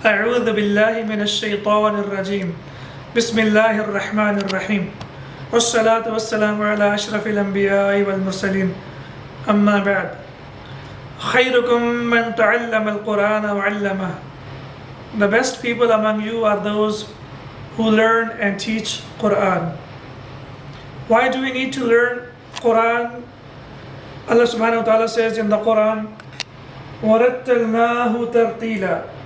أعوذ بالله من الشيطان الرجيم بسم الله الرحمن الرحيم والصلاة والسلام على أشرف الأنبياء والمرسلين أما بعد خيركم من تعلم القرآن وعلمه. The best people among you are those who learn and teach Quran. Why do we need to learn Quran? Allah subhanahu wa ta'ala says in the Quran, وَرَتَّلْنَاهُ تَرْتِيلًا.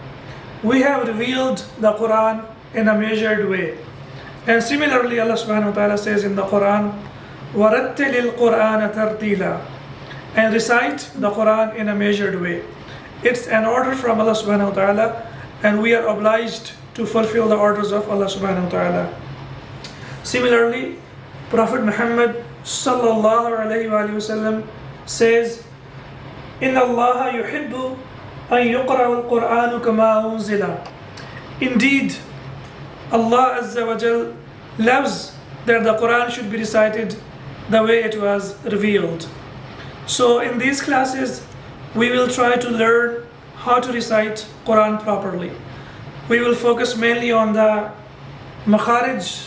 We have revealed the Quran in a measured way. And similarly, Allah subhanahu wa ta'ala says in the Quran, وَرَتِّلِ الْقُرْآنَ تَرْتِيلًا. And recite the Quran in a measured way. It's an order from Allah subhanahu wa ta'ala, and we are obliged to fulfill the orders of Allah subhanahu wa ta'ala. Similarly, Prophet Muhammad sallallahu alayhi wa sallam says, إِنَّ اللَّهَ يُحِبُّ أَن يُقْرَأَ الْقُرْآنُ كَمَا أُنزِلَ. Indeed, Allah Azza wa Jal loves that the Quran should be recited the way it was revealed. So in these classes, we will try to learn how to recite Quran properly. We will focus mainly on the makharij,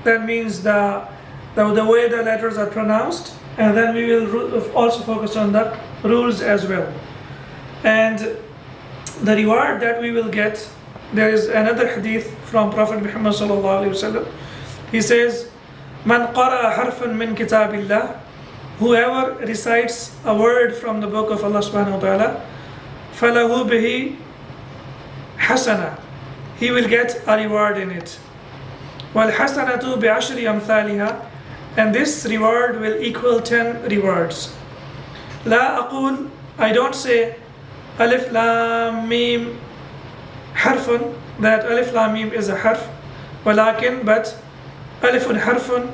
that means the way the letters are pronounced, and then we will also focus on the rules as well. And the reward that we will get, there is another hadith from Prophet Muhammad sallallahu alaihi wasallam. He says, "Man qara'a harfan min kitabillah." Whoever recites a word from the book of Allah subhanahu wa ta'ala, falahu bihi hasana. He will get a reward in it. Wal hasanatu bi ashri amthaliha. And this reward will equal 10 rewards. La aqul, I don't say alif lam mim harfun, that alif lam mim is a harf, walakin, but alifun harfun,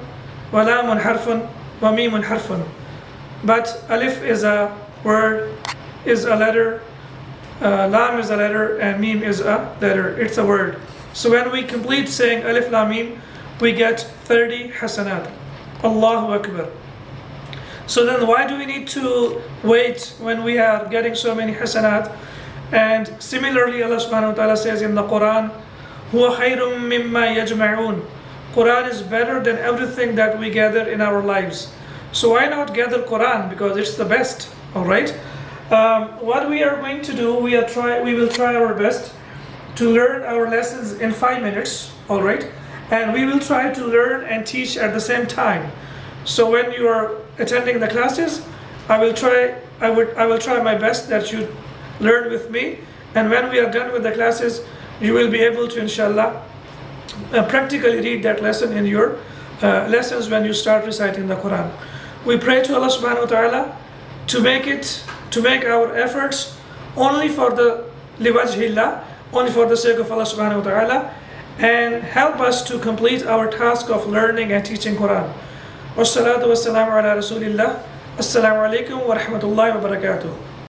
wa lamun harfun, wa mimun harfun. But alif is a word, is a letter, lam is a letter, and mim is a letter. It's a word. So when we complete saying alif lam mim, we get 30 hasanat. Allahu Akbar. So then why do we need to wait when we are getting so many hasanat? And similarly, Allah subhanahu wa ta'ala says in the Quran, huwa khayrum mimma yajma'un. Quran is better than everything that we gather in our lives. So why not gather Quran? Because it's the best. Alright? What we are going to do, we will try our best to learn our lessons in 5 minutes. Alright? And we will try to learn and teach at the same time. So when you are attending the classes, I will try my best that you learn with me. And when we are done with the classes, you will be able to, inshallah, practically read that lesson in your lessons when you start reciting the Quran. We pray to Allah subhanahu wa ta'ala to make our efforts only for the liwajhillah, only for the sake of Allah subhanahu wa ta'ala, and help us to complete our task of learning and teaching Quran. Wassalatu wassalamu ala rasulillah. Assalamu alaikum wa rahmatullahi wa barakatuh.